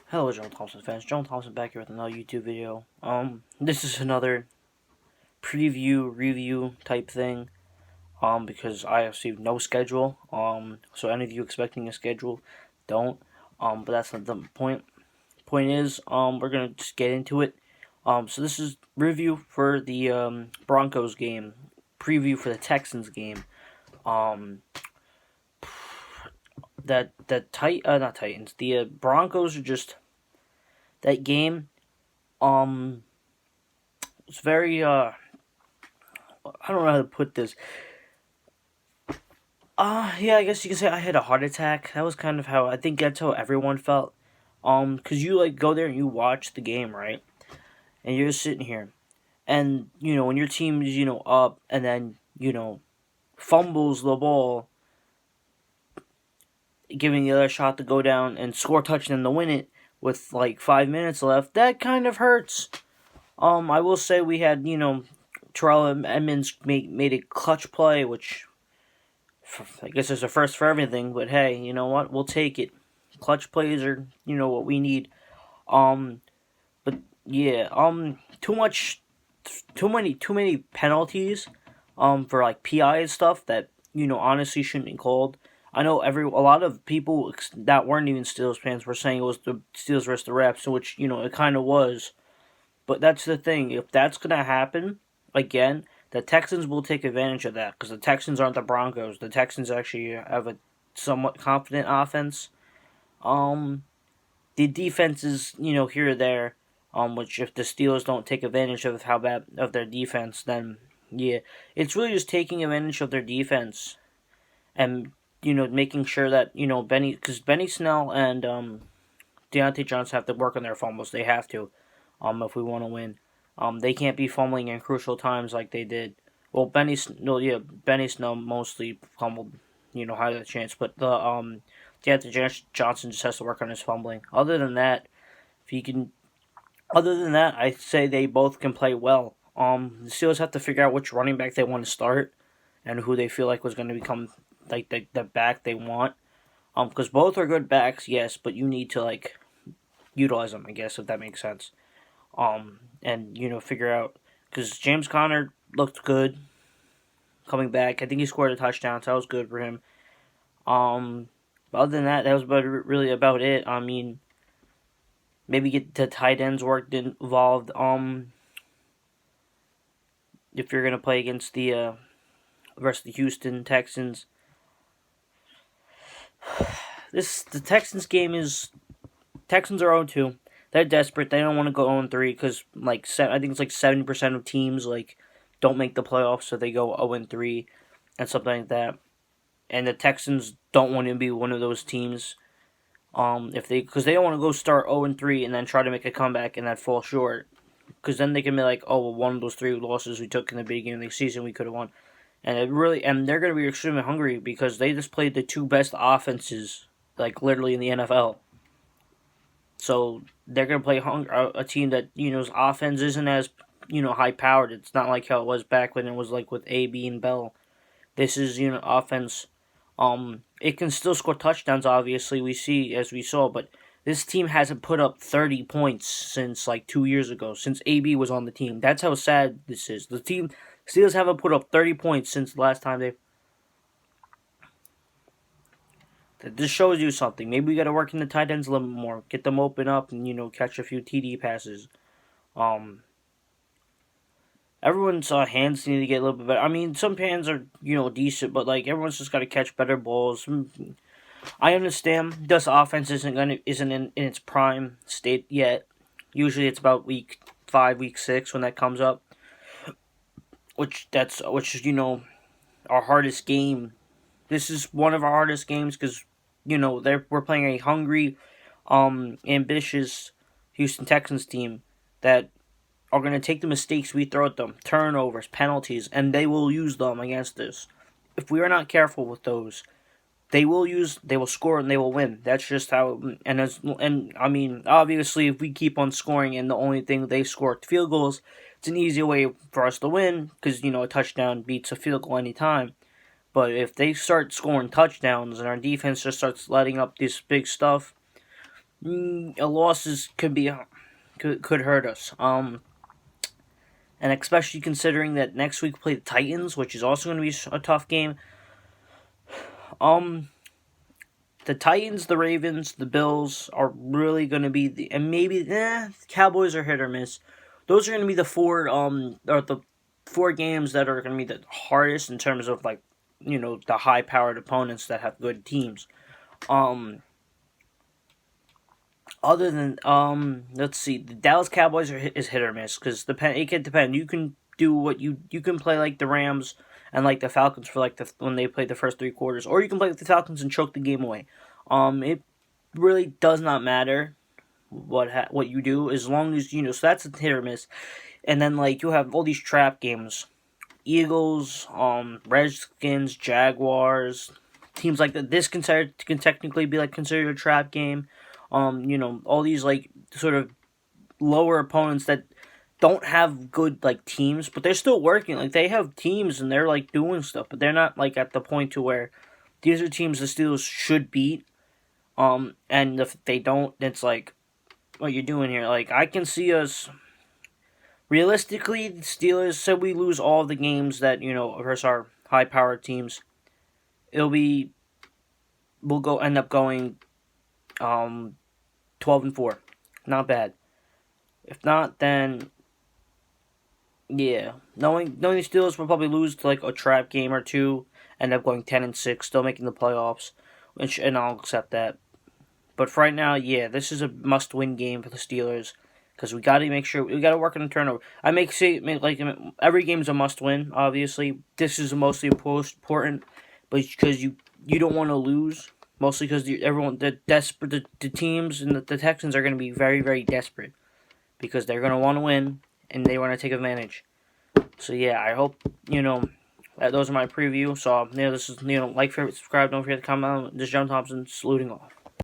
Hello, Joe Thompson fans. Joe Thompson back here with another YouTube video. This is another preview review type thing. Because I received no schedule. So any of you expecting a schedule, don't. But that's not the point. Point is, we're gonna just get into it. So this is review for the Broncos game, preview for the Texans game. Um, not Titans. The Broncos are just that game. It's very I don't know how to put this. Yeah, I guess you could say I had a heart attack. That was kind of how I think that's how everyone felt. Cause you like go there and you watch the game, right? And you're just sitting here, and when your team is up, and then fumbles the ball, giving the other shot to go down and score a touchdown to win it with like 5 minutes left. That kind of hurts. I will say we had Terrell Edmonds made a clutch play, which I guess is a first for everything. But hey, you know what? We'll take it. Clutch plays are what we need. Um, but yeah, too many penalties. For like PI and stuff that honestly shouldn't be called. I know a lot of people that weren't even Steelers fans were saying it was the Steelers versus the Reps, which it kind of was. But that's the thing. If that's gonna happen again, the Texans will take advantage of that because the Texans aren't the Broncos. The Texans actually have a somewhat confident offense. Um, the defense is here or there. Which if the Steelers don't take advantage of how bad of their defense, then yeah, it's really just taking advantage of their defense and making sure that Benny Snell and Deontay Johnson have to work on their fumbles. They have to, if we want to win. They can't be fumbling in crucial times like they did. Well, Benny Snell mostly fumbled, had a chance, but the Deontay Johnson just has to work on his fumbling. If he can, other than that, I say they both can play well. The Steelers have to figure out which running back they want to start and who they feel like was going to become like the back they want. Because both are good backs, yes, but you need to like utilize them, I guess, if that makes sense. And figure out because James Conner looked good coming back. I think he scored a touchdown, so that was good for him. But other than that, that was really about it. I mean, maybe get the tight ends work involved. If you're gonna play against the versus the Houston Texans, the Texans game is Texans are 0-2. They're desperate. They don't want to go 0-3 because I think it's like 70% of teams like don't make the playoffs, so they go 0-3 and something like that. And the Texans don't want to be one of those teams. Because they don't want to go start 0-3 and then try to make a comeback and that fall short. Because then they can be like, oh, well, one of those 3 losses we took in the beginning of the season we could have won. And they're going to be extremely hungry because they just played the 2 best offenses, like literally in the NFL. So they're going to play a team that offense isn't as high powered. It's not like how it was back when it was like with AB and Bell. This is offense. It can still score touchdowns. Obviously, we saw, but this team hasn't put up 30 points since like 2 years ago. Since AB was on the team, that's how sad this is. The team Steelers haven't put up 30 points since the last time they. This shows you something. Maybe we got to work in the tight ends a little bit more, get them open up, and catch a few TD passes. Everyone's hands need to get a little bit better. I mean, some hands are decent, but like everyone's just got to catch better balls. I understand this offense isn't in its prime state yet. Usually, it's about week 5, week 6 when that comes up. Which our hardest game. This is one of our hardest games because we're playing a hungry, ambitious Houston Texans team that are going to take the mistakes we throw at them, turnovers, penalties, and they will use them against us. If we are not careful with those, they will score and they will win. That's just how. And I mean, obviously, if we keep on scoring and the only thing they score field goals, it's an easier way for us to win because a touchdown beats a field goal anytime. But if they start scoring touchdowns and our defense just starts letting up this big stuff, A losses could hurt us. And especially considering that next week we play the Titans, which is also going to be a tough game. Um, the Titans, the Ravens, the Bills are really going to be and maybe the Cowboys are hit or miss. Those are going to be the four games that are going to be the hardest in terms of like the high powered opponents that have good teams. Um, Other than let's see, the Dallas Cowboys is hit or miss because it can depend. You can do what you can play like the Rams and like the Falcons for like when they play the first 3 quarters, or you can play like the Falcons and choke the game away. It really does not matter what you do as long as So that's a hit or miss, and then like you have all these trap games: Eagles, Redskins, Jaguars, teams like that. This can technically be like considered a trap game. All these like sort of lower opponents that don't have good like teams, but they're still working. Like they have teams and they're like doing stuff, but they're not like at the point to where these are teams the Steelers should beat. And if they don't, it's like what you're doing here. Like I can see us realistically, the Steelers said we lose all the games that versus our high powered teams. It'll be we'll end up going 12-4. Not bad. If not, then yeah, knowing the Steelers will probably lose to like a trap game or two, end up going 10-6, still making the playoffs, and I'll accept that. But for right now, yeah, this is a must-win game for the Steelers because we got to make sure we got to work on the turnover. I make like every game's a must-win. Obviously, this is mostly important, but because you don't want to lose. Mostly because the desperate, the teams and the Texans are going to be very, very desperate because they're going to want to win and they want to take advantage. So yeah, I hope those are my preview. So this is like, favorite, subscribe, don't forget to comment. This is John Thompson saluting off.